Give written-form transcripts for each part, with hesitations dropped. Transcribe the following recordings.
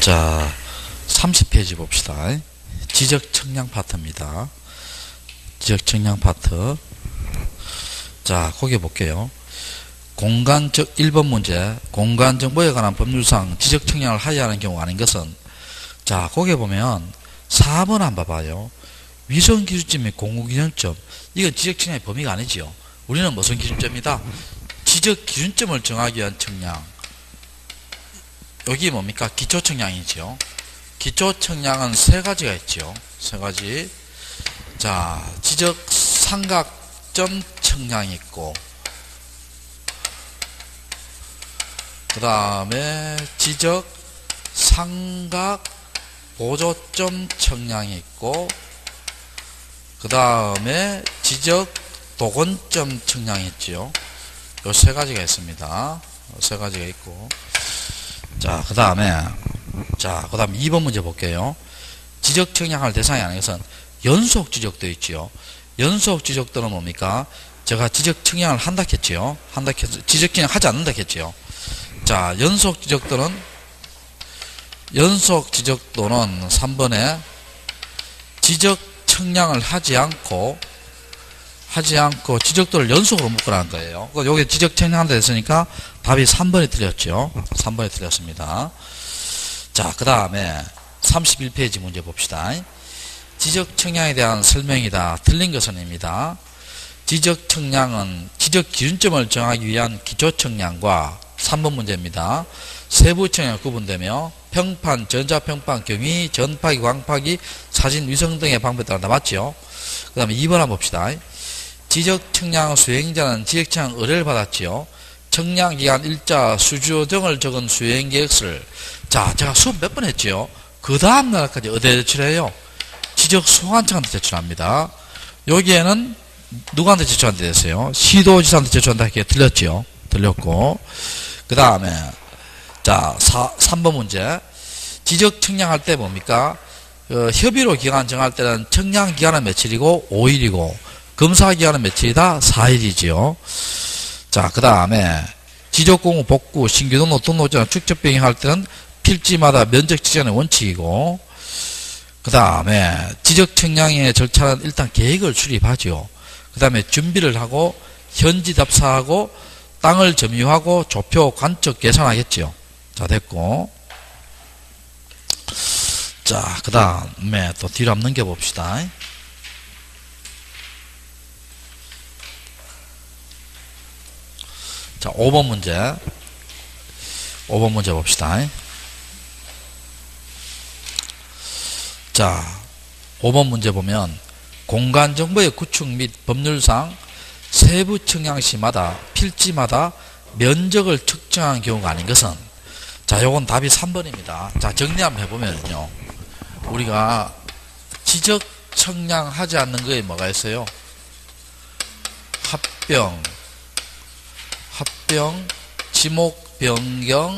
자, 30페이지 봅시다. 지적 측량 파트입니다. 지적 측량 파트. 자, 거기 볼게요. 공간적 1번 문제, 공간 정보에 관한 법률상 지적 측량을 하여야 하는 경우가 아닌 것은, 자, 거기 보면 4번 한번 봐봐요. 위성 기준점 및 공구 기준점. 이건 지적 측량의 범위가 아니지요. 우리는 무슨 기준점이다? 지적 기준점을 정하기 위한 측량. 여기 뭡니까? 기초 측량이지요. 기초 측량은 세 가지가 있죠. 세 가지. 자, 지적 삼각점 측량이 있고, 그 다음에 지적 삼각 보조점 측량이 있고, 그 다음에 지적 도건점 측량이 있지요. 요 세 가지가 있습니다. 세 가지가 있고. 자, 그 다음에 2번 문제 볼게요. 지적 측량할 대상이 아닌 것은 연속 지적도 있지요. 연속 지적도는 뭡니까? 제가 지적 측량을 한다 했지요. 지적 측량 하지 않는다 했지요. 자, 연속 지적도는 3번에 지적 측량을 하지 않고 지적도를 연속으로 묶으라는 거예요. 여기 지적 측량한다 했으니까 답이 3번이 틀렸죠. 3번이 틀렸습니다. 자, 그 다음에 31페이지 문제 봅시다. 지적 측량에 대한 설명이다. 틀린 것은입니다. 지적 측량은 지적 기준점을 정하기 위한 기초 측량과 3번 문제입니다. 세부 측량이 구분되며 평판, 전자평판, 경위, 전파기, 광파기, 사진, 위성 등의 방법에 따라 맞죠? 그 다음에 2번 한번 봅시다. 지적 측량 수행자는 지적 측량 의뢰를 받았지요. 측량 기간, 일자, 수주 등을 적은 수행 계획서를, 자, 제가 수업 몇 번 했지요. 그 다음 날까지 어디에 제출해요? 지적 소관청한테 제출합니다. 여기에는 누구한테 제출한다 했어요? 시도지사한테 제출한다 했기에 틀렸지요. 틀렸고. 그 다음에 자, 3번 문제. 지적 측량할 때 뭡니까? 협의로 기간 정할 때는 측량 기간은 며칠이고 5일이고 검사 기간은 며칠이다? 4일이지요. 자, 그 다음에 지적공후 복구, 신규 등록, 등록증, 축적 병행할 때는 필지마다 면적 지정의 원칙이고, 그 다음에 지적 측량의 절차는 일단 계획을 수립하죠. 그 다음에 준비를 하고 현지 답사하고 땅을 점유하고 조표, 관측 계산하겠죠. 자, 됐고. 자, 그 다음에 또 뒤로 한번 넘겨봅시다. 자, 5번 문제. 5번 문제 봅시다. 자, 5번 문제 보면 공간정보의 구축 및 법률상 세부 측량 시마다 필지마다 면적을 측정한 경우가 아닌 것은, 자, 요건 답이 3번입니다. 자, 정리 한번 해보면요. 우리가 지적 측량하지 않는 거에 뭐가 있어요? 합병, 지목 변경,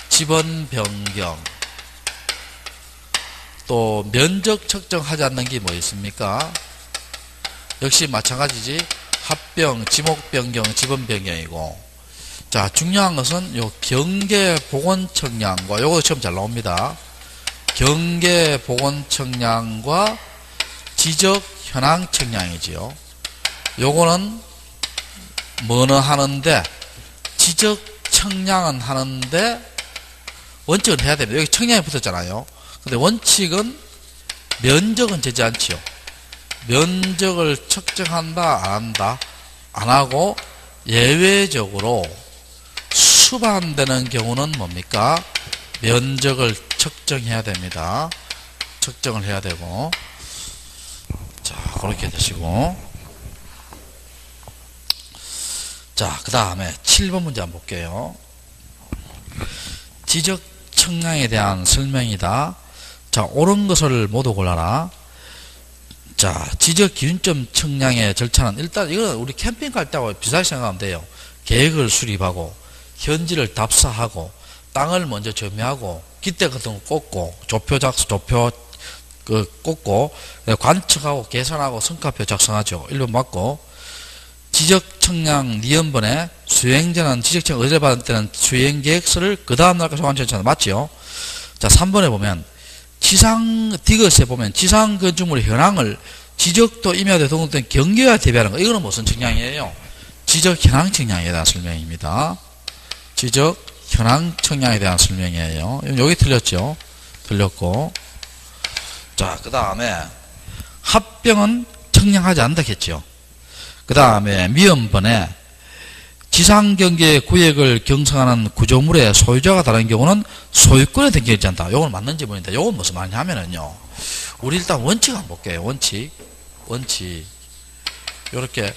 지번 변경, 또 면적 측정하지 않는 게 뭐 있습니까? 역시 마찬가지지. 합병, 지목 변경, 지번 변경이고. 자, 중요한 것은 요 경계 보건 측량과 요거 처음 잘 나옵니다. 경계 보건 측량과 지적 현황 측량이지요. 요거는 뭐는 하는데 지적 측량은 하는데 원칙은 해야 됩니다. 여기 측량이 붙었잖아요. 근데 원칙은 면적은 재지 않지요. 면적을 측정한다, 안 한다? 안 하고 예외적으로 수반되는 경우는 뭡니까? 면적을 측정해야 됩니다. 측정을 해야 되고. 자, 그렇게 되시고. 자, 그 다음에 7번 문제 한번 볼게요. 지적 측량에 대한 설명이다. 자, 옳은 것을 모두 골라라. 자, 지적 기준점 측량의 절차는 일단 이거는 우리 캠핑 갈 때하고 비슷하게 생각하면 돼요. 계획을 수립하고 현지를 답사하고 땅을 먼저 점유하고 기대 같은 거 꽂고 조표 꽂고 관측하고 계산하고 성과표 작성하죠. 1번 맞고. 지적 측량 니은번에 수행자는 지적 측량 의뢰를 받을 때는 수행 계획서를 그 다음 날까지 소관청에 맞죠. 자, 3번에 보면 디귿에 보면 지상 건축물의 현황을 지적도 임야에 동등된 경계와 대비하는 거. 이거는 무슨 측량이에요? 지적 현황 측량에 대한 설명입니다. 지적 현황 측량에 대한 설명이에요. 여기 틀렸죠? 틀렸고. 자, 그 다음에 합병은 측량하지 않는다 했죠. 그 다음에 미음번에 지상경계 구역을 경성하는 구조물의 소유자가 다른 경우는 소유권에 등기하지 않다. 요건 맞는 지문인데, 요건 무슨 말이냐면은요, 우리 일단 원칙 한번 볼게요. 원칙. 요렇게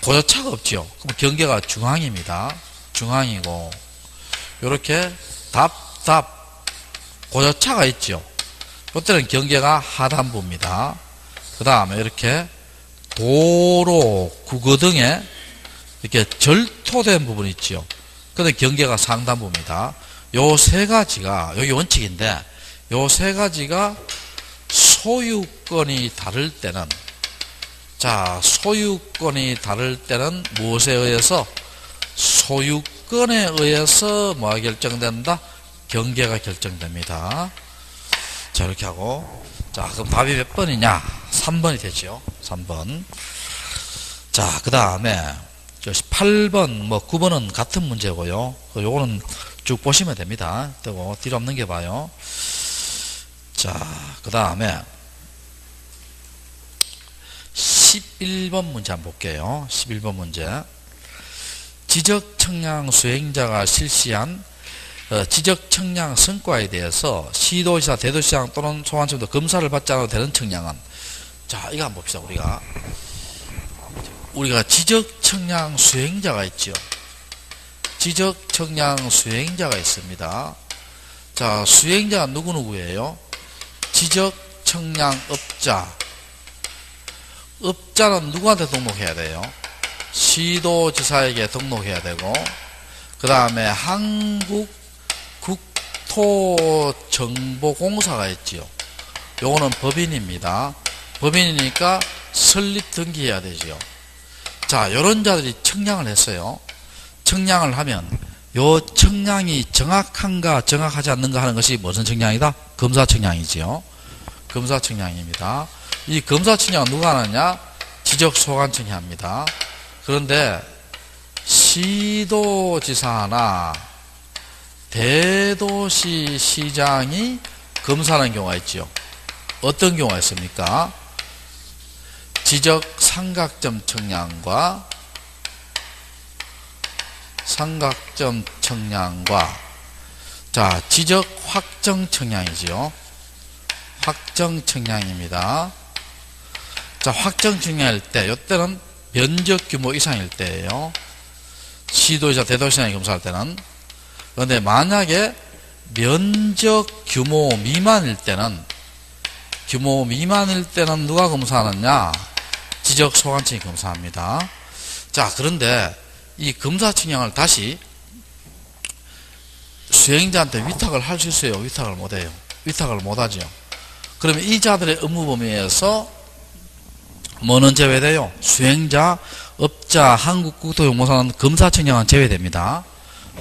고저차가 없지요. 그럼 경계가 중앙입니다. 중앙이고, 요렇게 고저차가 있죠. 이때는 경계가 하단부입니다. 그 다음에 이렇게 도로, 국어 등에 이렇게 절토된 부분이 있죠. 그런데 경계가 상단부입니다. 요 세 가지가, 여기 원칙인데, 요 세 가지가 소유권이 다를 때는, 소유권이 다를 때는 무엇에 의해서? 소유권에 의해서 뭐가 결정된다? 경계가 결정됩니다. 자, 이렇게 하고. 자, 그럼 답이 몇 번이냐? 3번이 되죠. 3번. 자, 그 다음에 8번, 9번은 같은 문제고요. 요거는 쭉 보시면 됩니다. 그리고 뒤로 한번 넘겨봐요. 자, 그 다음에 11번 문제 한번 볼게요. 11번 문제. 지적 측량 수행자가 실시한 지적 측량 성과에 대해서 시도지사, 대도시장 또는 소관청도 검사를 받지 않아도 되는 측량은, 자, 이거 한번 봅시다. 우리가 지적 측량 수행자가 있죠. 지적 측량 수행자가 있습니다. 자, 수행자가 누구예요? 지적 측량 업자. 업자는 누구한테 등록해야 돼요? 시도지사에게 등록해야 되고, 그 다음에 한국국토정보공사가 있지요. 요거는 법인입니다. 법인이니까 설립 등기해야 되지요. 자, 요런 자들이 측량을 했어요. 측량을 하면 요 측량이 정확한가 정확하지 않는가 하는 것이 무슨 측량이다? 검사 측량이지요. 검사 측량입니다. 이 검사 측량은 누가 하느냐? 지적소관청이 합니다. 그런데 시도지사나 대도시 시장이 검사하는 경우가 있죠. 어떤 경우가 있습니까? 지적 삼각점 측량과 자, 지적 확정 측량이지요. 확정 측량입니다. 자, 확정 측량일 때, 이때는 면적 규모 이상일 때예요. 시도지사, 대도시장이 검사할 때는. 그런데 만약에 면적 규모 미만일 때는 누가 검사하느냐? 지적 소관청이 검사합니다. 자, 그런데 이 검사 측량을 다시 수행자한테 위탁을 할 수 있어요? 위탁을 못해요? 위탁을 못하죠. 그러면 이 자들의 업무 범위에서 뭐는 제외돼요? 수행자, 업자, 한국국토정보사는 검사 측량은 제외됩니다.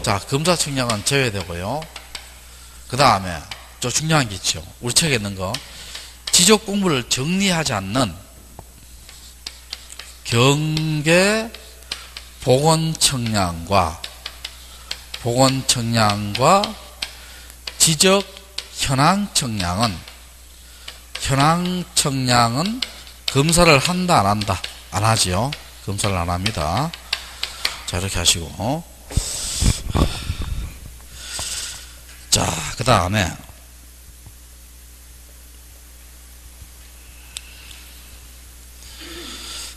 자, 검사 측량은 제외되고요. 그 다음에 좀 중요한 게 있죠. 우리 책에 있는 거. 지적 공부를 정리하지 않는 경계 보건 측량과 지적 현황 측량은 검사를 한다 안 한다? 안 하지요. 검사를 안 합니다. 자, 이렇게 하시고. 자, 그 다음에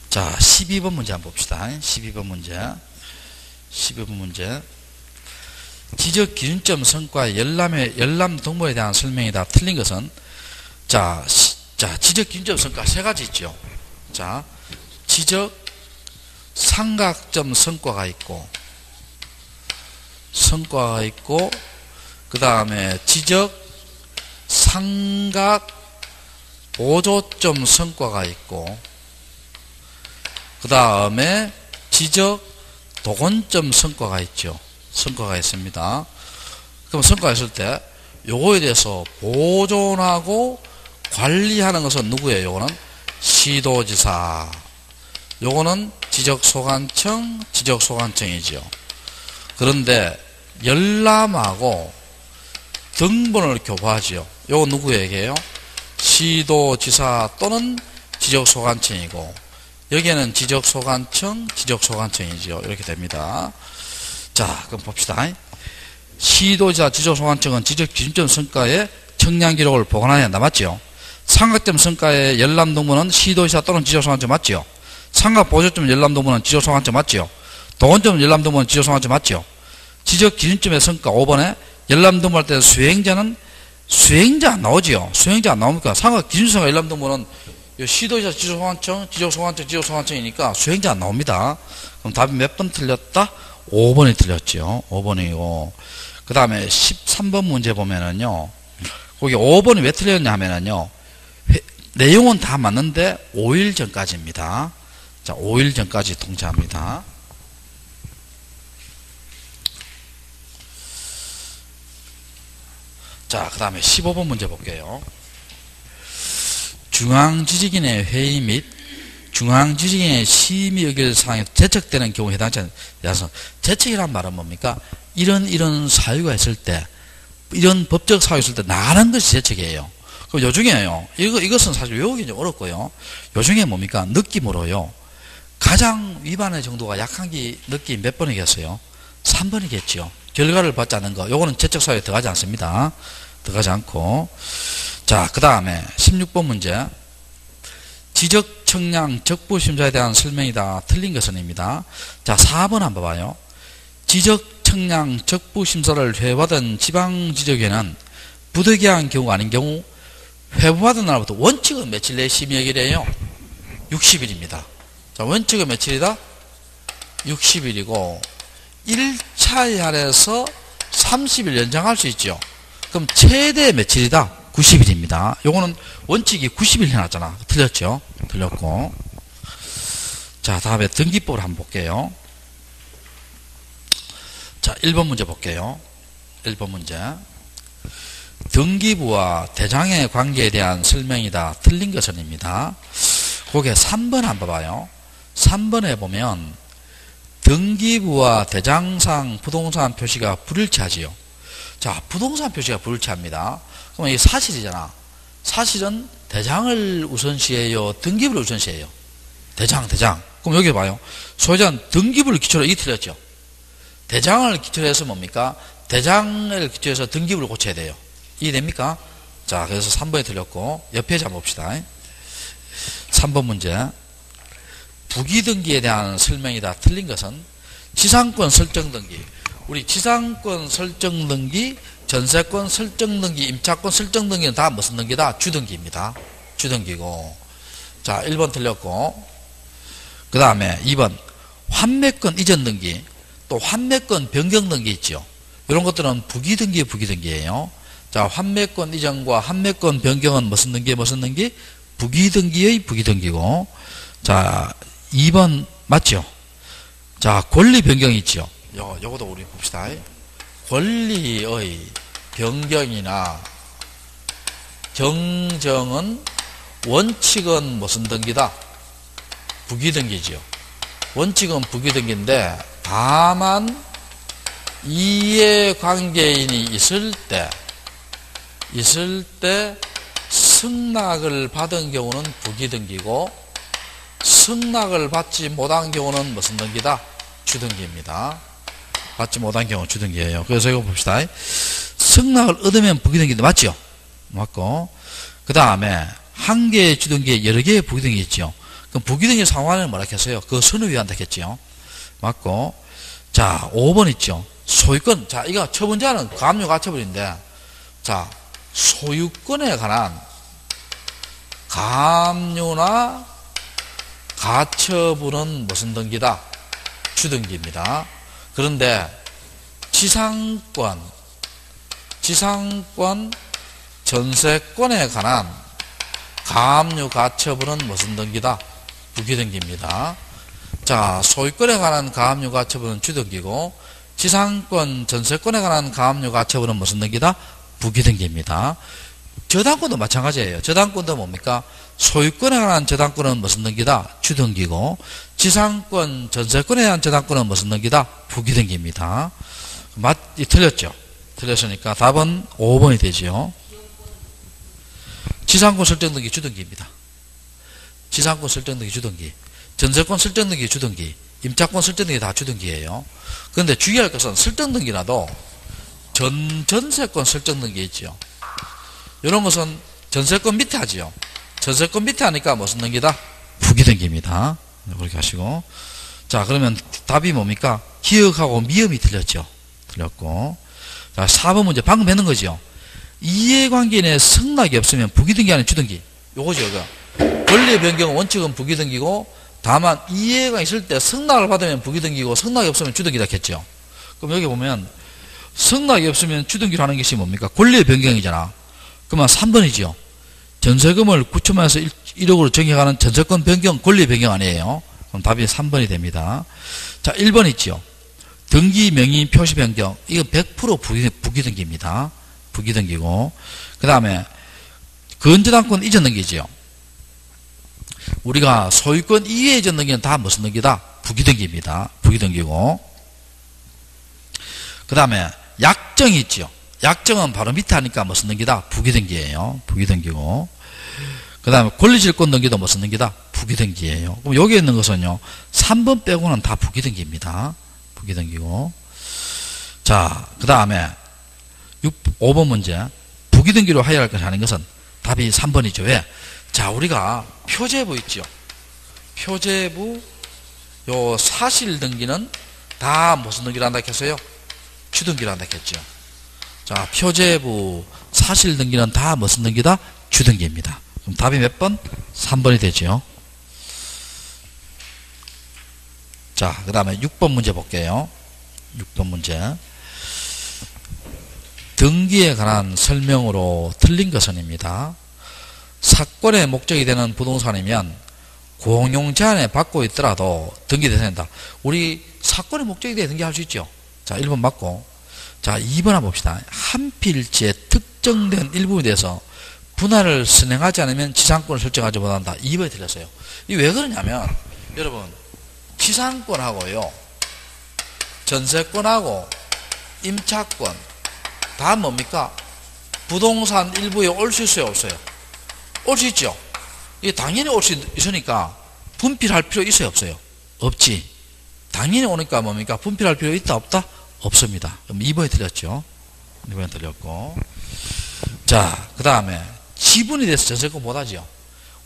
자, 12번 문제 한번 봅시다. 12번 문제. 지적 기준점 성과의 열람 동물에 대한 설명이다. 틀린 것은, 자, 지적 기준점 성과 세 가지 있죠. 자, 지적 삼각점 성과가 있고, 그 다음에 지적 삼각 보조점 성과가 있고, 그 다음에 지적 도건점 성과가 있죠. 성과가 있습니다. 그럼 성과가 있을 때 요거에 대해서 보존하고 관리하는 것은 누구예요? 요거는 시도지사. 요거는 지적소관청, 지적소관청이죠. 그런데 열람하고 등본을 교부하지요. 요거 누구에게요? 시도지사 또는 지적소관청이고, 여기에는 지적소관청, 지적소관청이죠. 이렇게 됩니다. 자, 그럼 봅시다. 시도지사, 지적소관청은 지적기준점 성과의 청량기록을 보관해야 한다. 맞죠? 삼각점 성과의 열람등본은 시도지사 또는 지적소관청 맞죠? 삼각보조점 열람등본은 지적소관청 맞죠? 도건점 열람등본은 지적소관청 맞죠? 지적기준점의 성과 5번에 열람등본 할 때 수행자 안 나오지요? 수행자 안 나옵니까? 삼각기준성과 열람등본은 시도지사, 지적소관청, 지적소관청, 지적소관청이니까 수행자 안 나옵니다. 그럼 답이 몇 번 틀렸다? 5번이 틀렸죠. 5번이고. 그 다음에 13번 문제 보면은요, 거기 5번이 왜 틀렸냐 하면은요, 내용은 다 맞는데 5일 전까지입니다. 자, 5일 전까지 통제합니다. 자, 그 다음에 15번 문제 볼게요. 중앙지식인의 회의 및 중앙지식인의 심의 의결 사항에 제척되는 경우에 해당하지 않아서, 제척이란 말은 뭡니까? 이런 사유가 있을 때, 이런 법적 사유가 있을 때 나가는 것이 제척이에요. 그럼 요중에요, 이것은 사실 외우기 좀 어렵고요. 요중에 뭡니까? 느낌으로요, 가장 위반의 정도가 약한 게 느낌 몇 번이겠어요? 3번이겠죠. 결과를 받지 않는 거. 요거는 제척 사유에 들어가지 않습니다. 들어가지 않고. 자, 그 다음에 16번 문제. 지적, 청량, 적부심사에 대한 설명이다. 틀린 것은입니다. 자, 4번 한번 봐요. 지적, 청량, 적부심사를 회부받은 지방지적에는 부득이한 경우가 아닌 경우 회부받은 날부터 원칙은 며칠 내에 심의하기래요? 60일입니다. 자, 원칙은 며칠이다? 60일이고 1차에 한해서 30일 연장할 수 있죠. 그럼 최대 며칠이다? 90일입니다. 요거는 원칙이 90일 해놨잖아. 틀렸죠? 틀렸고. 자, 다음에 등기법을 한번 볼게요. 자, 1번 문제 볼게요. 1번 문제. 등기부와 대장의 관계에 대한 설명이다. 틀린 것은입니다. 거기에 3번 한번 봐요. 3번에 보면 등기부와 대장상 부동산 표시가 불일치하지요. 자, 부동산 표시가 불일치합니다. 그럼 이게 사실이잖아. 사실은 대장을 우선시해요? 등기부를 우선시해요? 대장. 그럼 여기 봐요. 소유자는 등기부를 기초로, 이게 틀렸죠. 대장을 기초로 해서 뭡니까? 대장을 기초로 해서 등기부를 고쳐야 돼요. 이해됩니까? 자, 그래서 3번이 틀렸고, 옆에 한번 봅시다. 3번 문제. 부기등기에 대한 설명이다. 틀린 것은 지상권 설정등기. 우리 지상권 설정등기, 전세권 설정등기, 임차권 설정등기는 다 무슨 등기다? 주등기입니다. 주등기고. 자, 1번 틀렸고. 그 다음에 2번. 환매권 이전등기, 또 환매권 변경등기 있죠. 이런 것들은 부기등기예요. 자, 환매권 이전과 환매권 변경은 무슨 등기? 부기등기의 부기등기고. 자, 2번 맞죠? 자, 권리 변경이 있죠. 요것도 우리 봅시다. 권리의 변경이나 정정은 원칙은 무슨 등기다? 부기등기죠. 원칙은 부기등기인데, 다만 이해관계인이 있을 때 승낙을 받은 경우는 부기등기고, 승낙을 받지 못한 경우는 무슨 등기다? 주등기입니다. 받지 못한 경우 주등기예요. 그래서 이거 봅시다. 승낙을 얻으면 부기등기인데 맞죠? 맞고. 그 다음에 한 개의 주등기에 여러 개의 부기등기 있죠. 그럼 부기등기 상환을 뭐라 했어요? 그 선을 위한다 했죠. 맞고. 자, 5번 있죠. 소유권. 자, 이거 첫 번째는 가압류 가처분인데, 자, 소유권에 관한 가압류나 가처분은 무슨 등기다? 주등기입니다. 그런데 지상권, 전세권에 관한 가압류 가처분은 무슨 등기다? 부기등기입니다. 자, 소유권에 관한 가압류 가처분은 주등기고, 지상권, 전세권에 관한 가압류 가처분은 무슨 등기다? 부기등기입니다. 저당권도 마찬가지예요. 저당권도 뭡니까? 소유권에 관한 저당권은 무슨 등기다? 주등기고, 지상권, 전세권에 대한 저당권은 무슨 등기다? 부기등기입니다. 틀렸죠? 틀렸으니까 답은 5번이 되죠. 지상권 설정등기 주등기입니다. 지상권 설정등기 주등기, 전세권 설정등기 주등기, 임차권 설정등기 다 주등기예요. 그런데 주의할 것은 설정등기라도 전세권 설정등기 있죠. 이런 것은 전세권 밑에 하지요. 전세권 밑에 하니까 무슨 등기다? 부기등기입니다. 그렇게 하시고. 자, 그러면 답이 뭡니까? 기억하고 미음이 틀렸죠. 틀렸고. 자, 4번 문제 방금 했는 거죠. 이해관계 내 승낙이 없으면 부기등기 아닌 주등기. 요거죠, 이거. 권리 변경 원칙은 부기등기고, 다만 이해가 있을 때 승낙을 받으면 부기등기고, 승낙이 없으면 주등기다 했죠. 그럼 여기 보면 승낙이 없으면 주등기로 하는 것이 뭡니까? 권리 변경이잖아. 그러면 3번이죠. 전세금을 9천만에서 1억으로 정해가는 전세권 변경, 권리 변경 아니에요. 그럼 답이 3번이 됩니다. 자, 1번 있죠. 등기 명의 표시 변경. 이건 100% 부기등기입니다. 부기등기고. 그 다음에 건저당권 이전 등기죠. 우리가 소유권 이외 이전 등기는 다 무슨 등기다? 부기등기입니다. 부기등기고. 그 다음에 약정이 있죠. 약정은 바로 밑에 하니까 무슨 등기다? 부기등기예요. 부기등기고. 그 다음에 권리질권 등기도 무슨 등기다? 부기등기예요. 그럼 여기 있는 것은요, 3번 빼고는 다 부기등기입니다. 부기등기고. 자, 그 다음에 5번 문제. 부기등기로 하여야 할 것이 아닌 것은 답이 3번이죠. 왜? 자, 우리가 표제부 있죠. 표제부, 요 사실등기는 다 무슨 등기를 한다 했어요? 주등기를 한다 했죠. 자, 표제부, 사실등기는 다 무슨 등기다? 주등기입니다. 그럼 답이 몇 번? 3번이 되죠. 자, 그 다음에 6번 문제 볼게요. 6번 문제. 등기에 관한 설명으로 틀린 것은입니다. 사건의 목적이 되는 부동산이면 공용 제한에 받고 있더라도 등기 대상이다. 우리 사건의 목적이 되어 등기할 수 있죠. 자, 1번 맞고. 자, 2번 한번 봅시다. 한 필지에 특정된 일부에 대해서 분할을 선행하지 않으면 지상권을 설정하지 못한다. 2번이 틀렸어요. 이게 왜 그러냐면, 여러분, 지상권하고요, 전세권하고 임차권 다 뭡니까? 부동산 일부에 올 수 있어요, 없어요? 올 수 있죠. 이게 당연히 올 수 있으니까 분필할 필요 있어요, 없어요? 없지. 당연히 오니까 뭡니까? 분필할 필요 있다, 없다? 없습니다. 그럼 2번이 틀렸죠. 2번이 틀렸고. 자, 그 다음에 지분이 돼서 전세권 못하죠.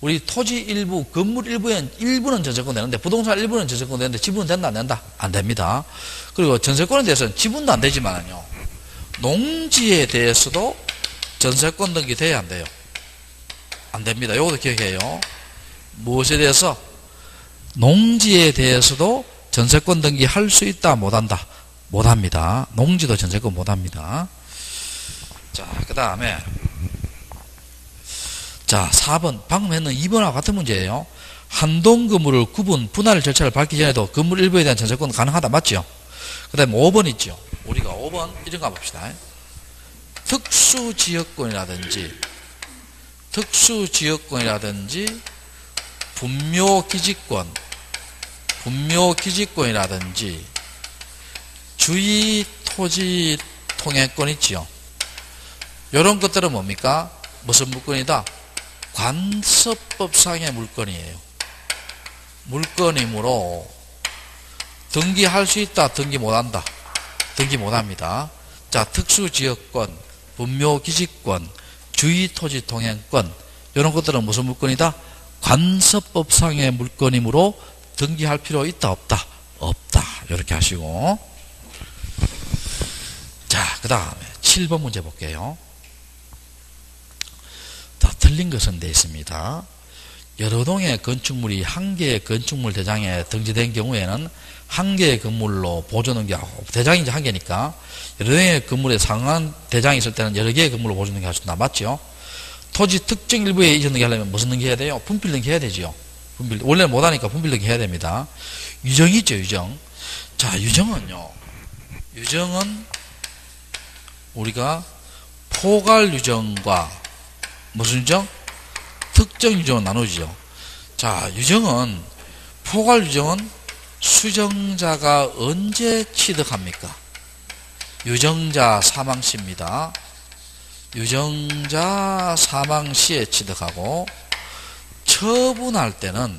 우리 토지 일부, 건물 일부는 전세권 되는데, 부동산 일부는 전세권 되는데, 지분은 된다, 안 된다? 안 됩니다. 그리고 전세권에 대해서는 지분도 안 되지만요, 농지에 대해서도 전세권 등기 돼야 안 돼요? 안 됩니다. 요것도 기억해요. 무엇에 대해서? 농지에 대해서도 전세권 등기 할 수 있다, 못한다? 못합니다. 농지도 전세권 못합니다. 자, 그 다음에 자, 4번 방금 했는 2번하고 같은 문제예요. 한동 건물을 구분, 분할 절차를 밟기 전에도 건물 일부에 대한 전세권 가능하다. 맞죠? 그 다음에 5번 있죠. 우리가 5번 이런 거 봅시다. 특수지역권이라든지 분묘기지권이라든지 주의토지 통행권 있죠. 이런 것들은 뭡니까? 무슨 물건이다? 관서법상의 물건이에요. 물건이므로 등기할 수 있다, 등기 못한다? 등기 못합니다. 자, 특수지역권, 분묘기지권, 주의토지 통행권, 이런 것들은 무슨 물건이다? 관서법상의 물건이므로 등기할 필요 있다, 없다? 없다. 이렇게 하시고. 자, 그 다음에 7번 문제 볼게요. 자, 틀린 것은 되어 있습니다. 여러 동의 건축물이 한 개의 건축물 대장에 등재된 경우에는 한 개의 건물로 보존등기하고, 대장이 이제 한 개니까 여러 동의 건물에 상한 대장이 있을 때는 여러 개의 건물로 보존등기 할 수 있다. 맞죠? 토지 특정 일부에 이전 등기 하려면 무슨 등기 해야 돼요? 분필 등기 해야 되죠. 분필, 원래는 못하니까 분필 등기 해야 됩니다. 유정이 있죠, 유정. 자, 유정은요, 유정은 우리가 포괄 유정과 무슨 유정? 특정 유정은 나누죠. 자, 유정은, 포괄 유정은 수정자가 언제 취득합니까? 유정자 사망시입니다. 유정자 사망시에 취득하고, 처분할 때는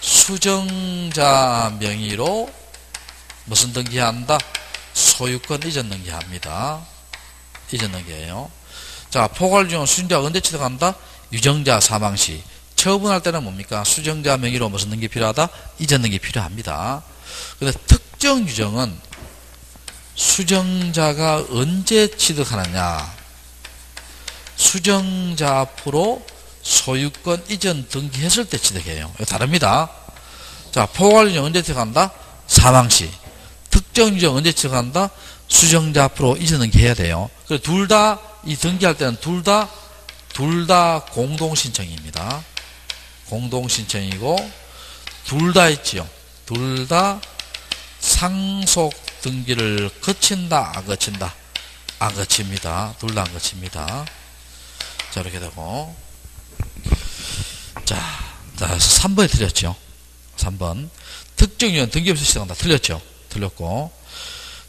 수정자 명의로 무슨 등기한다? 소유권 이전 등기합니다. 이전 등기예요. 자, 포괄 유정은 수정자가 언제 취득한다? 유정자 사망시. 처분할 때는 뭡니까? 수정자 명의로 무슨 등기 필요하다? 이전 등기 필요합니다. 근데 특정 유정은 수정자가 언제 취득하느냐? 수정자 앞으로 소유권 이전 등기했을 때 취득해요. 이거 다릅니다. 자, 포괄 유정 언제 취득한다? 사망시. 특정 유정 언제 취득한다? 수정자 앞으로 이전 등기해야 돼요. 그래서 둘 다, 이 등기할 때는 둘 다 공동신청입니다. 공동신청이고, 둘 다 있지요. 둘 다 상속 등기를 거친다, 안 거친다? 안 거칩니다. 둘 다 안 거칩니다. 자, 이렇게 되고. 자, 3번에 틀렸죠. 3번. 특정 유형 등기 없이 시작한다. 틀렸죠. 틀렸고.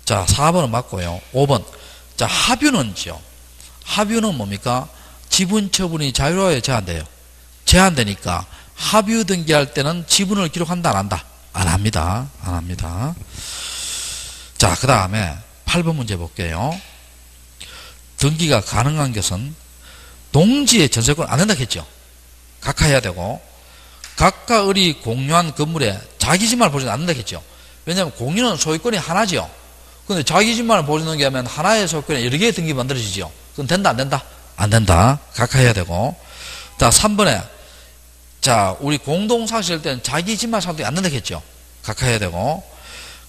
자, 4번은 맞고요. 5번. 자, 합유는요. 합유는 뭡니까? 지분 처분이 자유로워야 제한돼요. 제한되니까 합유 등기할 때는 지분을 기록한다, 안 한다? 안 합니다. 안 합니다. 자, 그 다음에 8번 문제 볼게요. 등기가 가능한 것은 농지의 전세권 안 된다 했죠. 각하 해야 되고, 각각 을이 공유한 건물에 자기 집만을 보지는 않는다 했죠. 왜냐하면 공유는 소유권이 하나죠. 근데 자기 집만을 보여주는 게 하면 하나의 소유권에 여러 개의 등기 만들어지죠. 그건 된다, 안 된다? 안 된다. 각하해야 되고. 자, 3번에, 자, 우리 공동상실 때는 자기 집만 상속이 안 된다 했죠. 각하해야 되고.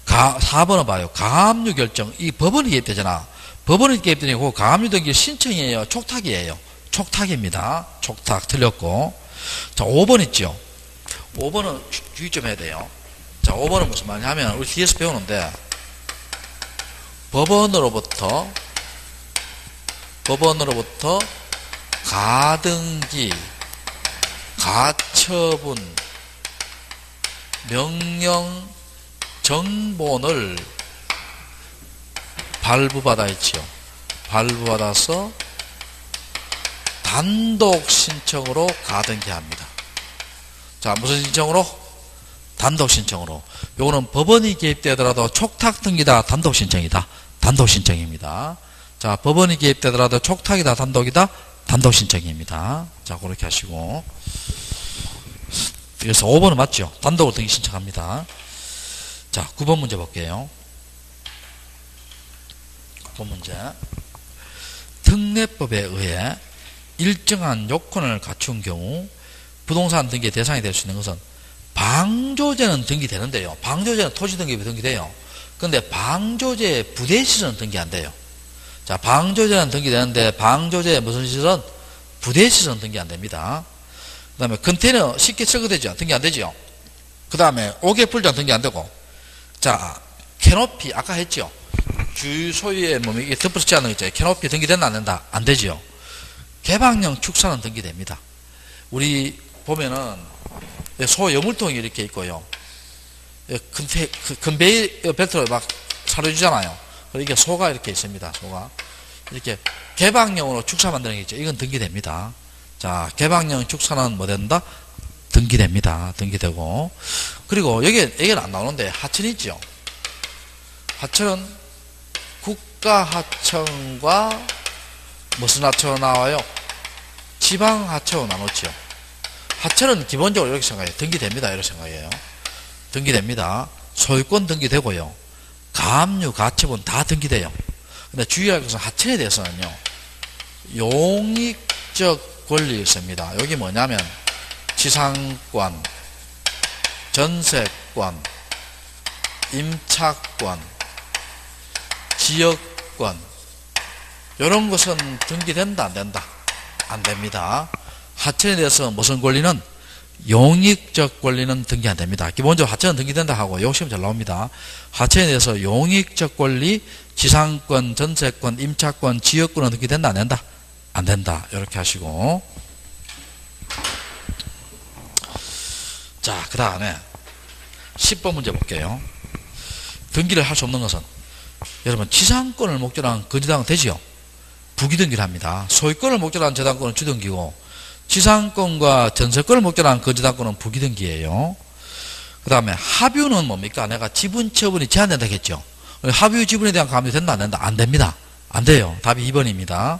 4번은 봐요. 가압류 결정. 이 법원이 개입되잖아. 법원이 개입되니 그 가압류 등기 신청이에요? 촉탁이에요? 촉탁입니다. 촉탁. 틀렸고. 자, 5번 있죠. 5번은 주의 좀 해야 돼요. 자, 5번은 무슨 말이냐면, 우리 뒤에서 배우는데, 법원으로부터 가등기, 가처분, 명령, 정본을 발부받아 있지요. 발부받아서 단독 신청으로 가등기합니다. 자, 무슨 신청으로? 단독 신청으로. 요거는 법원이 개입되더라도 촉탁 등기다, 단독 신청이다. 단독 신청입니다. 자, 법원이 개입되더라도 촉탁이다, 단독이다, 단독 신청입니다. 자, 그렇게 하시고. 그래서 5번은 맞죠? 단독으로 등기 신청합니다. 자, 9번 문제 볼게요. 9번 문제. 특례법에 의해 일정한 요건을 갖춘 경우 부동산 등기의 대상이 될 수 있는 것은 방조제는 등기되는데요. 방조제는 토지 등기에 등기돼요. 근데 방조제 부대시설은 등기 안 돼요. 자, 방조제는 등기되는데 방조제 무슨 시설은? 부대시설은 등기 안 됩니다. 그 다음에 컨테이너 쉽게 철거되죠. 등기 안 되죠. 그 다음에 오개풀장 등기 안 되고. 자, 캐노피 아까 했죠. 주소유의 몸이 이게 덮어지지 않는 거 있죠. 캐노피 등기된다, 안 된다? 안 되죠. 개방형 축사는 등기됩니다. 우리 보면은 소여물통이 이렇게 있고요. 컨베이 벨트로 막 차려주잖아요. 이게 소가 이렇게 있습니다. 소가. 이렇게 개방형으로 축사 만드는 게 있죠. 이건 등기됩니다. 자, 개방형 축사는 뭐 된다? 등기됩니다. 등기되고. 그리고 여기는 안 나오는데 하천이 있죠. 하천은 국가하천과 무슨 하천으로 나와요? 지방하천으로 나눴죠. 하천은 기본적으로 이렇게 생각해요. 등기됩니다. 이렇게 생각해요. 등기됩니다. 소유권 등기되고요. 가압류, 가처분 다 등기돼요. 근데 주의할 것은 하천에 대해서는요, 용익적 권리 있습니다. 여기 뭐냐면, 지상권, 전세권, 임차권, 지역권, 이런 것은 등기된다, 안 된다? 안 됩니다. 하천에 대해서 무슨 권리는? 용익적 권리는 등기 안 됩니다. 기본적으로 하청은 등기된다 하고 이거 시험 잘 나옵니다. 하청에 대해서 용익적 권리, 지상권, 전세권, 임차권, 지역권은 등기된다 안 된다? 안 된다. 이렇게 하시고. 자, 그 다음에 10번 문제 볼게요. 등기를 할 수 없는 것은 여러분 지상권을 목적으로 한 거주당은 되지요. 부기등기를 합니다. 소유권을 목적으로 한 저당권은 주등기고 지상권과 전세권을 목적으로 한 거주당권은 부기등기예요. 그 다음에 합유는 뭡니까? 내가 지분 처분이 제한된다 했죠. 합유 지분에 대한 가압류 된다 안 된다? 안 됩니다. 안 돼요. 답이 2번입니다.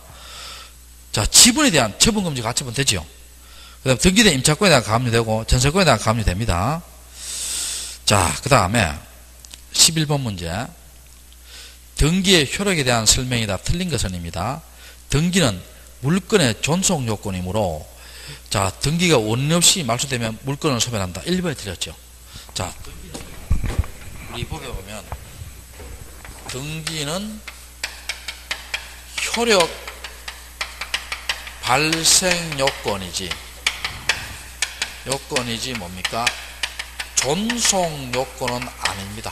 자, 지분에 대한 처분금지 가처분 되지요. 그 다음에 등기된 임차권에 대한 가압류되고 전세권에 대한 가압류됩니다. 자, 그 다음에 11번 문제. 등기의 효력에 대한 설명이다. 틀린 것은입니다. 등기는 물건의 존속 요건이므로 자, 등기가 원리 없이 말소되면 물건을 소멸한다. 1번에 틀렸죠. 자, 등기는 우리 법에 보면 등기는 효력 발생 요건이지 뭡니까? 존속 요건은 아닙니다.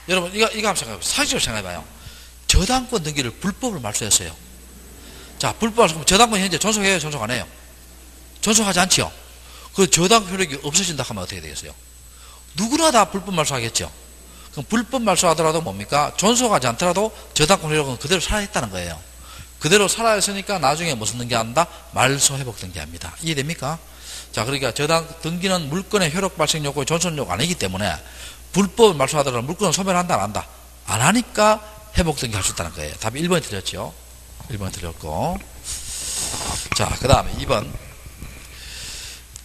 여러분 이거 한번 생각해봐요. 사실적으로 생각해봐요. 저당권 등기를 불법으로 말소했어요. 자, 불법 말소 저당권 현재 존속해요? 존속 안 해요? 존속하지 않지요? 그 저당 효력이 없어진다 하면 어떻게 되겠어요? 누구나 다 불법 말소하겠죠? 그럼 불법 말소하더라도 뭡니까? 존속하지 않더라도 저당권 효력은 그대로 살아있다는 거예요. 그대로 살아있으니까 나중에 무슨 등기한다? 말소 회복 등기합니다. 이해됩니까? 자, 그러니까 저당 등기는 물건의 효력 발생 요건이 존속 요건 아니기 때문에 불법 말소하더라도 물건을 소멸한다 안 한다? 안 하니까 회복 등기 할 수 있다는 거예요. 답이 1번이 틀렸죠. 1번 틀렸고. 자, 그 다음에 2번.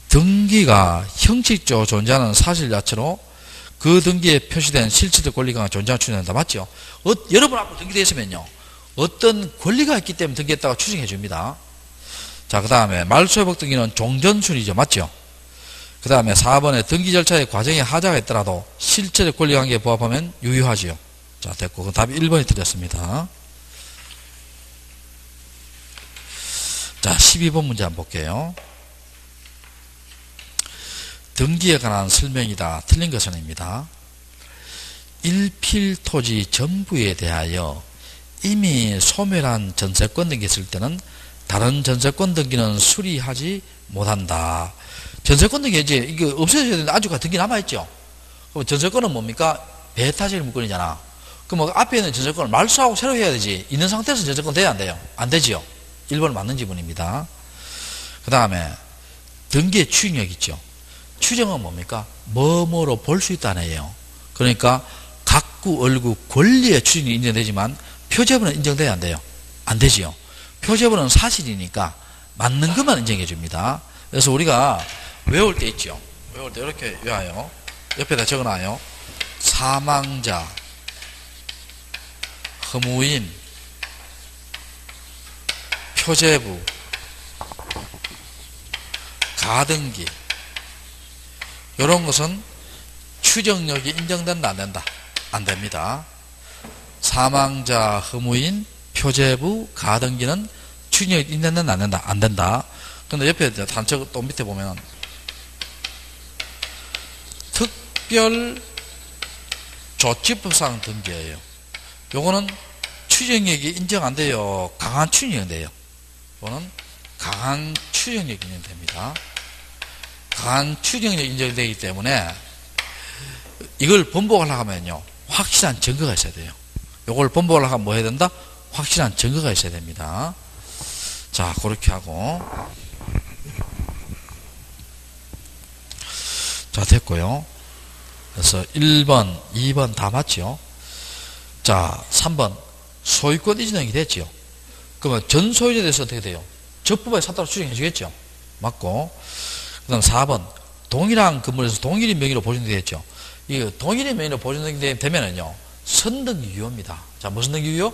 등기가 형식적으로 존재하는 사실 자체로 그 등기에 표시된 실질적 권리가 존재하는 추정된다. 맞죠? 여러분 앞으로 등기되어 있으면요. 어떤 권리가 있기 때문에 등기했다고 추정해 줍니다. 자, 그 다음에 말소회복 등기는 종전순이죠. 맞죠? 그 다음에 4번에 등기 절차의 과정에 하자가 있더라도 실체적 권리관계에 부합하면 유효하지요. 자, 됐고. 그 답이 1번이 틀렸습니다. 자, 12번 문제 한번 볼게요. 등기에 관한 설명이다. 틀린 것은입니다. 일필토지 전부에 대하여 이미 소멸한 전세권 등기 있을 때는 다른 전세권 등기는 수리하지 못한다. 전세권 등기 이제 이게 없어져야 되는데 아직까 등기 남아있죠. 그럼 전세권은 뭡니까? 배타적인 물건이잖아. 그럼 앞에 있는 전세권을 말소하고 새로 해야 되지. 있는 상태에서 전세권 돼야 안 돼요? 안 되지요. 1번 맞는 지문입니다. 그 다음에 등기의 추정력 있죠. 추정은 뭡니까? 뭐뭐로 볼 수 있다는 얘기예요. 그러니까 각구, 얼구, 권리의 추정이 인정되지만 표제분은 인정돼야 안 돼요? 안 되지요. 표제분은 사실이니까 맞는 것만 인정해 줍니다. 그래서 우리가 외울 때 있죠. 외울 때 이렇게 외워요. 옆에다 적어놔요. 사망자, 허무인, 표제부, 가등기 이런 것은 추정력이 인정된다 안 된다? 안 됩니다. 사망자, 허무인, 표제부, 가등기는 추정력이 인정된다 안 된다? 안 된다. 근데 옆에 단체 또 밑에 보면 특별 조치법상 등기예요. 요거는 추정력이 인정 안 돼요. 강한 추정력이 돼요. 요거는 강한 추정력이 인정됩니다. 강한 추정력이 인정되기 때문에 이걸 번복하려고 하면요. 확실한 증거가 있어야 돼요. 요걸 번복하려고 하면 뭐 해야 된다? 확실한 증거가 있어야 됩니다. 자, 그렇게 하고. 자, 됐고요. 그래서 1번, 2번 다 맞죠? 자, 3번. 소유권 이전이 됐죠? 그러면 전 소유자에 대해서 어떻게 돼요? 적법하게 샀다고 추정해 주겠죠? 맞고. 그 다음 4번. 동일한 건물에서 동일인 명의로 보존되게 됐죠? 이 동일인 명의로 보존되게 되면은요, 선등기 유효입니다. 자, 무슨 등기 유효?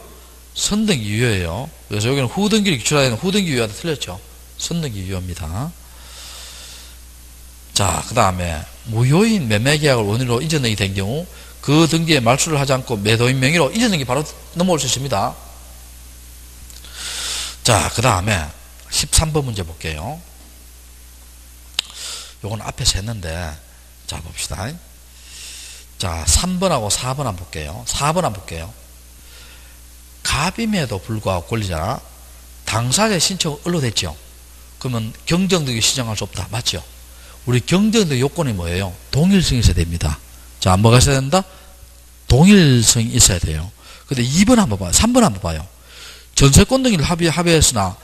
선등기 유효예요. 그래서 여기는 후등기를 기출하는 후등기 유효가 틀렸죠? 선등기 유효입니다. 자, 그 다음에 무효인 매매계약을 원인으로 이전등기 된 경우 그 등기에 말소를 하지 않고 매도인 명의로 이전등기 바로 넘어올 수 있습니다. 자, 그 다음에 13번 문제 볼게요. 요건 앞에서 했는데, 자, 봅시다. 자, 3번하고 4번 한번 볼게요. 4번 한번 볼게요. 갑임에도 불구하고 권리잖아. 당사자의 신청은 언로됐죠. 그러면 경정등기 신청할 수 없다. 맞죠? 우리 경정등기 요건이 뭐예요? 동일성이 있어야 됩니다. 자, 뭐가 있어야 된다? 동일성이 있어야 돼요. 근데 2번 한번 봐요. 3번 한번 봐요. 전세권 등기를 합의했으나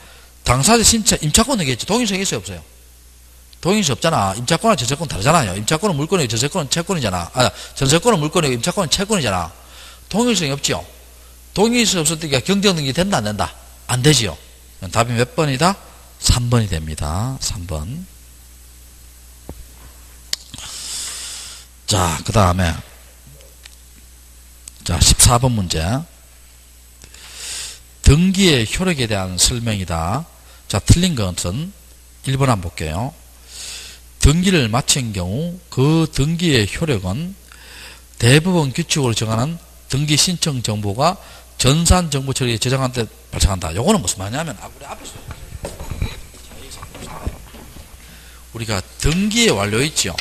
당사자 신청, 임차권 등기했지. 동일성이 있어요? 없어요? 동일성이 없잖아. 임차권과 전세권 다르잖아요. 임차권은 물권이고 전세권은 채권이잖아. 전세권은 물권이고 임차권은 채권이잖아. 동일성이 없죠. 동일성이 없을 때 경정등기 된다 안 된다? 안 되지요. 답이 몇 번이다? 3번이 됩니다. 3번. 자, 그 다음에 자, 14번 문제. 등기의 효력에 대한 설명이다. 자, 틀린 것은 1번 한번 볼게요. 등기를 마친 경우 그 등기의 효력은 대부분 규칙으로 정하는 등기 신청 정보가 전산 정보 처리에 저장한 때 발생한다. 요거는 무슨 말이냐면, 우리 앞에서 우리가 등기의 완료 있죠.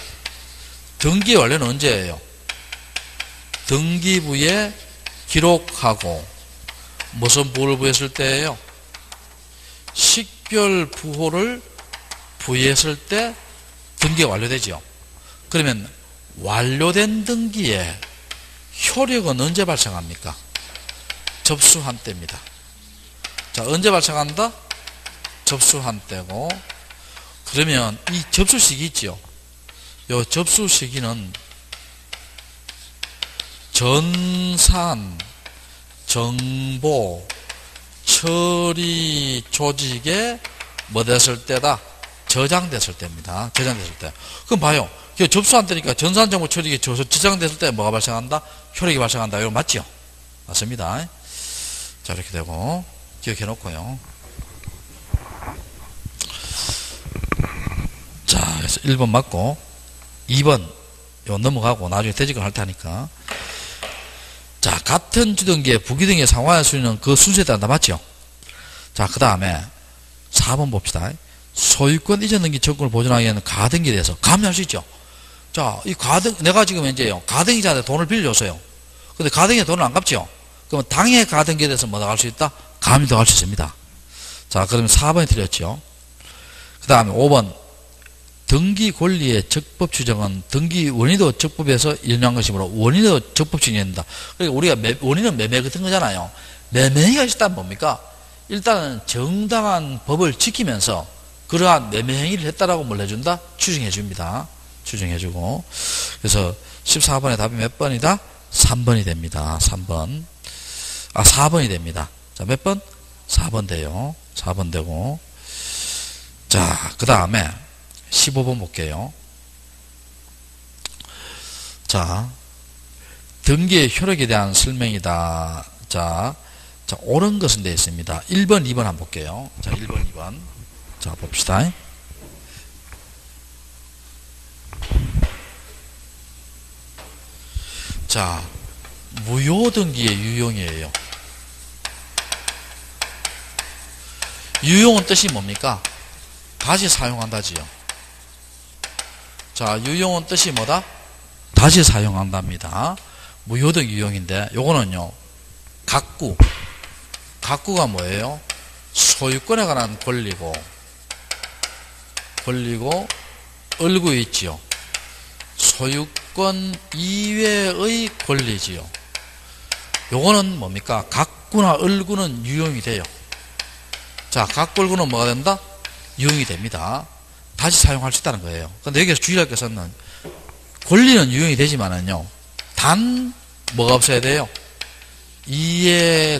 등기의 완료는 언제예요? 등기부에 기록하고 무슨 부호를 부여했을 때예요? 식별 부호를 부여했을 때 등기가 완료되죠. 그러면 완료된 등기에 효력은 언제 발생합니까? 접수한 때입니다. 자, 언제 발생한다? 접수한 때고, 그러면 이 접수 시기 있죠. 요 접수 시기는 전산 정보 처리 조직에 뭐 됐을 때다? 저장됐을 때입니다. 저장됐을 때. 그럼 봐요. 접수한 때니까 전산 정보 처리에 저장됐을 때 뭐가 발생한다? 효력이 발생한다. 이거 맞죠? 맞습니다. 자, 이렇게 되고 기억해 놓고요. 자, 그래서 1번 맞고 2번 요 넘어가고 나중에 퇴직을 할 테니까. 자, 같은 주등기에 부기등기에 상환할 수 있는 그 순서에 따라 맞죠? 자, 그 다음에 4번 봅시다. 소유권 이전 등기 적금을 보존하기 위한 가등기에 대해서 감리할 수 있죠? 자, 이 내가 지금 현재요, 가등기자한테 돈을 빌려줬어요. 근데 가등기에 돈을 안 갚죠? 그러면 당해 가등기에 대해서 뭐 나갈 수 있다? 감리도 할 수 있습니다. 자, 그러면 4번이 틀렸죠? 그 다음에 5번. 등기 권리의 적법 추정은 등기 원인도 적법에서 일어난 것이므로 원인도 적법 추정된다. 그러니까 우리가 원인은 매매 같은 거잖아요. 매매행위가 있었다면 뭡니까? 일단은 정당한 법을 지키면서 그러한 매매행위를 했다라고 뭘 해준다? 추정해 줍니다. 추정해 주고. 그래서 14번의 답이 몇 번이다? 3번이 됩니다. 3번. 4번이 됩니다. 자, 몇 번? 4번 돼요. 4번 되고. 자, 그 다음에 15번 볼게요. 자, 등기의 효력에 대한 설명이다. 자, 옳은 것은 되어 있습니다. 1번, 2번 한번 볼게요. 자, 1번, 2번. 자, 봅시다. 자, 무효등기의 유용이에요. 유용은 뜻이 뭡니까? 다시 사용한다지요. 자, 유용은 뜻이 뭐다? 다시 사용한답니다. 무효등 유용인데, 요거는요, 각구가 뭐예요? 소유권에 관한 권리고, 을구에 있지요. 소유권 이외의 권리지요. 요거는 뭡니까? 각구나 을구는 유용이 돼요. 자, 각구, 을구는 뭐가 된다? 유용이 됩니다. 다시 사용할 수 있다는 거예요. 근데 여기서 주의할 것은 권리는 유용이 되지만은요, 단 뭐가 없어야 돼요?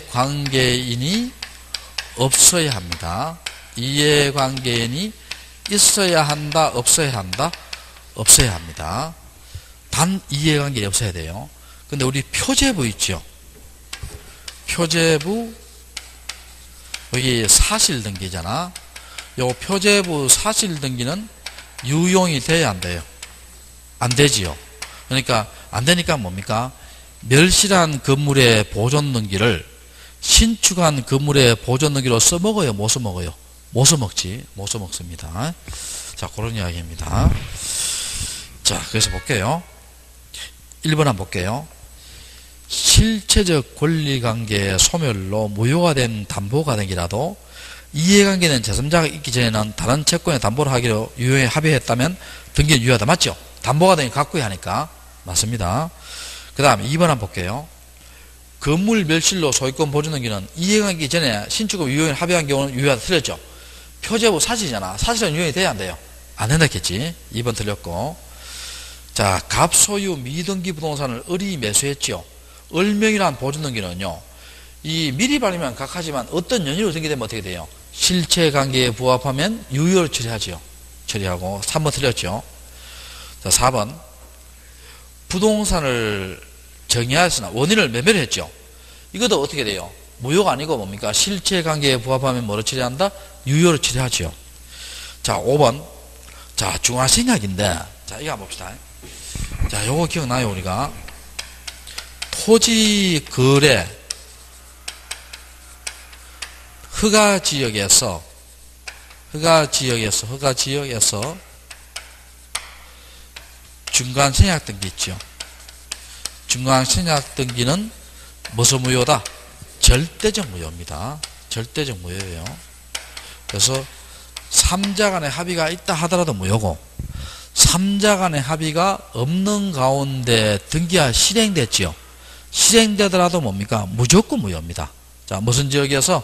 이해관계인이 없어야 합니다. 이해관계인이 있어야 한다, 없어야 한다? 없어야 합니다. 단 이해관계인이 없어야 돼요. 근데 우리 표제부 있죠? 표제부, 여기 사실등기잖아. 요 표제부 사실등기는 유용이 돼야 안 돼요? 안 되지요. 그러니까 안 되니까 뭡니까? 멸실한 건물의 보존등기를 신축한 건물의 보존등기로 써먹어요? 못 써먹어요? 못 써먹지. 못 써먹습니다. 자, 그런 이야기입니다. 자, 그래서 볼게요. 1번 한번 볼게요. 실체적 권리관계의 소멸로 무효가 된 담보가등이라도 이해관계는 제3자가 있기 전에는 다른 채권에 담보를 하기로 유효에 합의했다면 등기는 유효하다. 맞죠? 담보가등이 갖고 하니까. 맞습니다. 그 다음에 2번 한번 볼게요. 건물 멸실로 소유권 보존 등기는 이해관계 전에 신축업 유효에 합의한 경우는 유효하다. 틀렸죠? 표제부 사실이잖아. 사실은 유효이 돼야 안 돼요. 안 된다겠지. 2번 틀렸고. 자, 갑소유 미등기 부동산을 을이 매수했죠. 을명이라는 보존등기는요, 이 미리 발행하면 각하지만 어떤 연유로 등기되면 어떻게 돼요? 실체관계에 부합하면 유효를 처리하죠. 처리하고. 3번 틀렸죠. 자, 4번. 부동산을 정의하였으나 원인을 매매를 했죠. 이것도 어떻게 돼요? 무효가 아니고 뭡니까? 실체관계에 부합하면 뭐를 처리한다? 유효를 처리하죠. 자, 5번. 자, 중화생략인데, 자, 이거 한번 봅시다. 자, 요거 기억나요, 우리가? 토지 거래, 허가 지역에서 중간 생략 등기 있죠. 중간 생략 등기는 무슨 무효다? 절대적 무효입니다. 절대적 무효예요. 그래서 3자 간의 합의가 있다 하더라도 무효고, 3자 간의 합의가 없는 가운데 등기가 실행됐지요. 실행되더라도 뭡니까? 무조건 무효입니다. 자, 무슨 지역에서?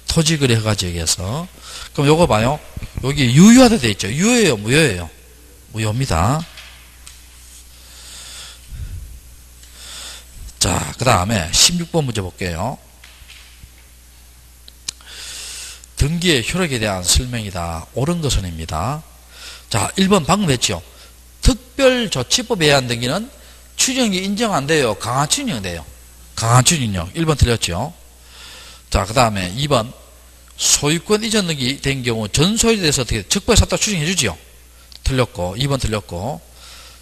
토지거래 허가 지역에서. 그럼 요거 봐요. 여기 유효하다 되어 있죠. 유효예요, 무효예요? 무효입니다. 자, 그 다음에 16번 문제 볼게요. 등기의 효력에 대한 설명이다. 옳은 것은입니다. 자, 1번 방금 했죠. 특별조치법에 의한 등기는 추진력이 인정 안 돼요? 강한 추진력 돼요? 강한 추진력. 1번 틀렸죠. 자, 그 다음에 2번. 소유권 이전 등기 된 경우 전 소유자에 대해서 어떻게 적부에 샀다 추진해 주지요? 틀렸고, 2번 틀렸고.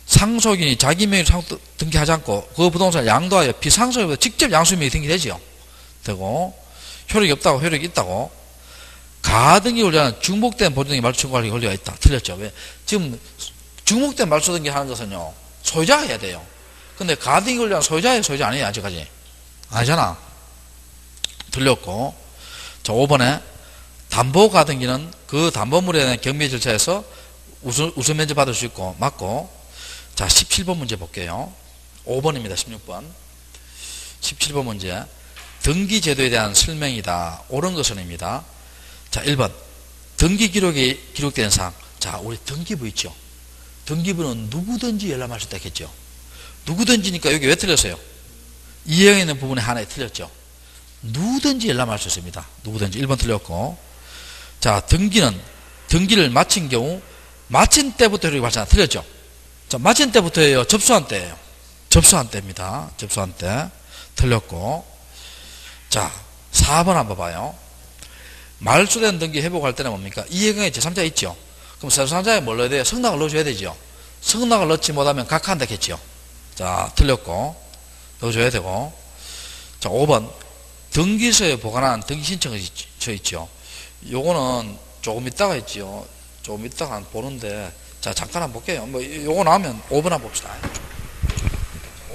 상속인이 자기 명의로 등기하지 않고 그 부동산을 양도하여 비상속인보다 직접 양수명이 등기되지요? 되고, 효력이 없다고, 효력이 있다고. 가등기 권리자는 중복된 보존등기 말소 청구할 권리가 있다. 틀렸죠? 왜? 지금 중복된 말소 등기 하는 것은요, 소유자가 해야 돼요. 근데 가등기 권리자는 소유자예요, 소유자 아니에요, 아직까지? 아니잖아. 틀렸고. 자, 5번에 담보 가등기는 그 담보물에 대한 경매 절차에서 우선 면제 받을 수 있고, 맞고. 자, 17번 문제 볼게요. 5번입니다, 16번. 17번 문제. 등기 제도에 대한 설명이다. 옳은 것은입니다. 자, 1번. 등기 기록에 기록된 사항. 자, 우리 등기부 있죠? 등기부는 누구든지 열람할 수 있다 했죠? 누구든지니까 여기 왜 틀렸어요? 이행에 있는 부분에 하나에 틀렸죠? 누구든지 열람할 수 있습니다. 누구든지. 1번 틀렸고. 자, 등기를 마친 경우, 마친 때부터 효력이 발생한다. 틀렸죠? 자, 마친 때부터예요? 접수한 때예요? 접수한 때입니다. 접수한 때. 틀렸고. 자, 4번 한번 봐요. 말소된 등기 회복할 때는 뭡니까? 이해관계 제3자 있죠? 그럼 제3자에 뭘 넣어야 돼요? 성낙을 넣어줘야 되죠? 성낙을 넣지 못하면 각하한다 했죠? 자, 틀렸고. 넣어줘야 되고. 자, 5번. 등기소에 보관한 등기 신청이 있죠? 요거는 조금 있다가 있죠? 조금 있다가 보는데, 자, 잠깐 한번 볼게요. 뭐, 요거 나오면 5번 한번 봅시다.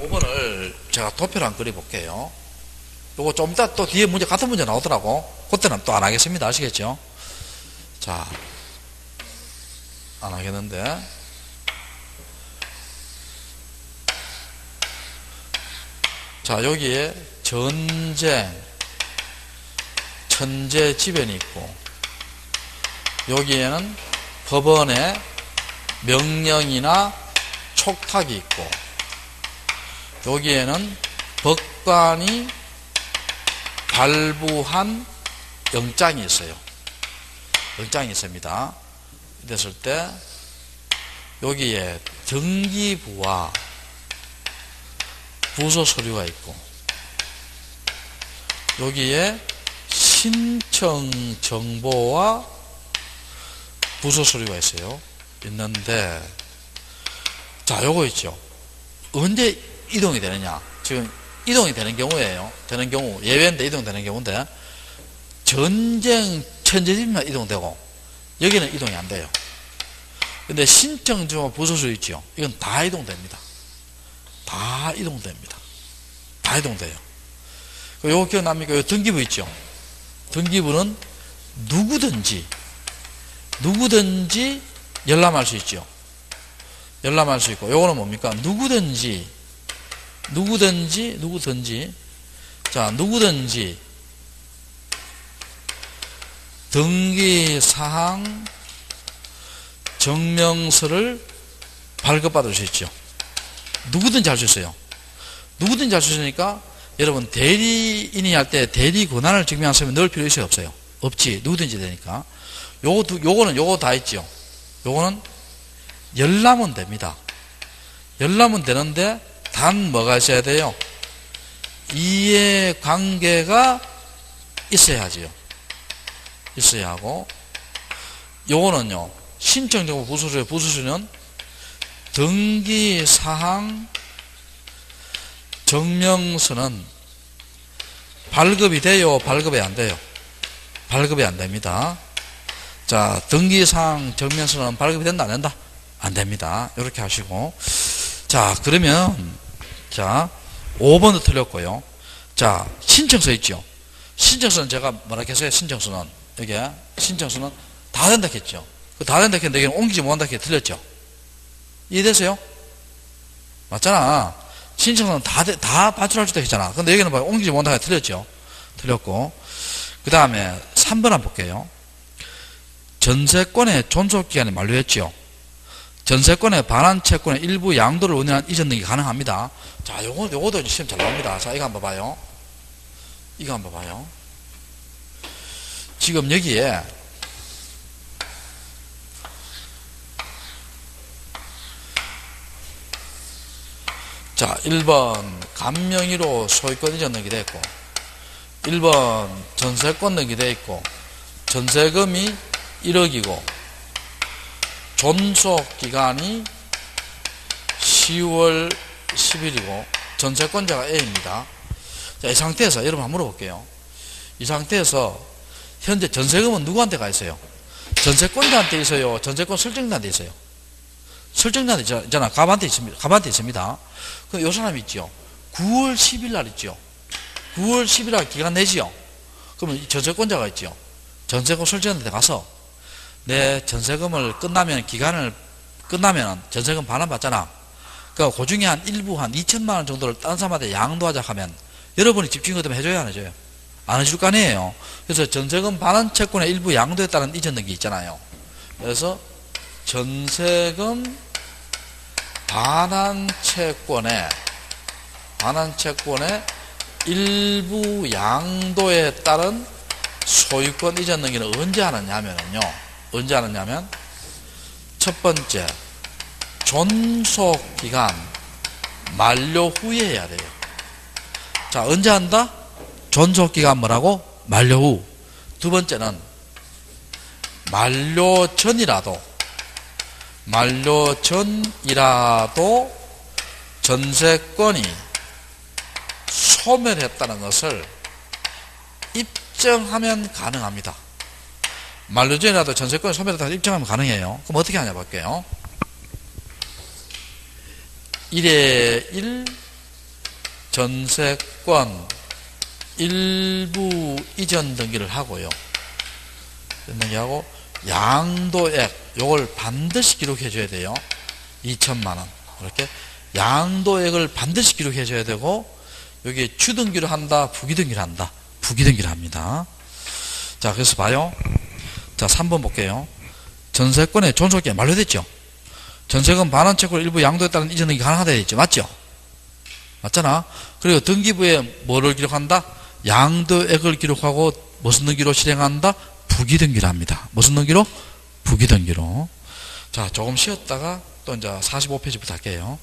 5번을 제가 도표를 한번 그려볼게요. 요거 좀 이따 또 뒤에 문제, 같은 문제 나오더라고. 그때는 또 안 하겠습니다. 아시겠죠? 자, 안 하겠는데. 자, 여기에 전쟁, 천재지변이 있고, 여기에는 법원의 명령이나 촉탁이 있고, 여기에는 법관이 발부한 영장이 있어요. 영장이 있습니다. 이랬을 때 여기에 등기부와 부서 서류가 있고, 여기에 신청 정보와 부서 서류가 있어요. 있는데, 자, 요거 있죠. 언제 이동이 되느냐? 지금 이동이 되는 경우예요. 되는 경우, 예외인데 이동되는 경우인데, 전쟁 천재집만 이동되고 여기는 이동이 안 돼요. 근데 신청주와 부수수 있죠. 이건 다 이동됩니다. 다 이동됩니다. 다 이동돼요. 요거 기억납니까? 요 등기부 있죠. 등기부는 누구든지 열람할 수 있죠. 열람할 수 있고, 요거는 뭡니까? 누구든지 등기사항 증명서를 발급받을 수 있죠. 누구든지 할 수 있어요. 누구든지 할 수 있으니까 여러분 대리인이 할 때 대리 권한을 증명한 서면 넣을 필요 있어요, 없어요? 없지. 누구든지 되니까. 요거 다 있죠. 요거는 열람은 됩니다. 열람은 되는데 단 뭐가 있어야 돼요? 이해관계가 있어야 하지요. 있어야 하고, 요거는요, 신청정보 부수수는 등기사항 증명서는 발급이 돼요, 발급이 안 돼요? 발급이 안 됩니다. 자, 등기사항 증명서는 발급이 된다, 안 된다? 안 됩니다. 이렇게 하시고. 자, 그러면, 자, 5번도 틀렸고요. 자, 신청서 있죠? 신청서는 제가 뭐라 했어요? 신청서는. 여기에, 신청서는 다 된다 했죠? 그 다 된다 했는데 여기는 옮기지 못한다 했 틀렸죠? 이해되세요? 맞잖아. 신청서는 다 발출할 수도 있잖아. 근데 여기는 봐, 옮기지 못한다 했 틀렸죠? 틀렸고. 그 다음에 3번 한번 볼게요. 전세권의 존속기간이 만료했죠? 전세권의 반환 채권의 일부 양도를 원인한 이전 등이 가능합니다. 자, 요거도 시험 잘 나옵니다. 자, 이거 한번 봐봐요. 이거 한번 봐봐요. 지금 여기에 자, 1번 감명의로 소유권 이전 등기 되어 있고, 1번 전세권 등기 되어 있고, 전세금이 1억이고 존속기간이 10월 10일이고 전세권자가 A입니다. 자, 이 상태에서 여러분 한번 물어볼게요. 이 상태에서 현재 전세금은 누구한테 가 있어요? 전세권자한테 있어요? 전세권 설정자한테 있어요? 설정자한테 있잖아. 갑한테 있습니다. 그럼 요 사람 있죠? 9월 10일 날 있죠? 9월 10일 날 기간 내지요? 그러면 전세권자가 있죠? 전세금 설정자한테 가서 내 전세금을 기간을 끝나면 전세금 반환받잖아. 그러니까 그 중에 한 일부 한 2천만 원 정도를 딴 사람한테 양도하자 하면 여러분이 집주인 것때문에 해줘야 안 해줘요? 안 해줄 거 아니에요. 그래서 전세금 반환 채권의 일부 양도에 따른 이전 등기 있잖아요. 그래서 전세금 반환 채권의 일부 양도에 따른 소유권 이전 등기는 언제 하느냐면요. 언제 하느냐면 첫 번째 존속기간 만료 후에 해야 돼요. 자, 언제 한다? 존속기간 뭐라고? 만료 후. 두 번째는 만료 전이라도 전세권이 소멸했다는 것을 입증하면 가능합니다. 만료 전이라도 전세권이 소멸했다는 것을 입증하면 가능해요. 그럼 어떻게 하냐 볼게요. 1에 1 전세권 일부 이전 등기를 하고요. 등기하고 양도액 요걸 반드시 기록해 줘야 돼요. 2천만 원. 이렇게 양도액을 반드시 기록해 줘야 되고, 여기 주등기를 한다, 부기등기를 한다. 부기등기를 합니다. 자, 그래서 봐요. 자, 3번 볼게요. 전세권의 존속기간 만료됐죠? 전세금 반환 채권 일부 양도에 따른 이전 등기 가능하다 했죠? 맞죠? 맞잖아. 그리고 등기부에 뭐를 기록한다? 양도액을 기록하고 무슨 등기로 실행한다? 부기등기를 합니다. 무슨 등기로? 부기등기로. 자, 조금 쉬었다가 또 이제 45페이지부터 할게요.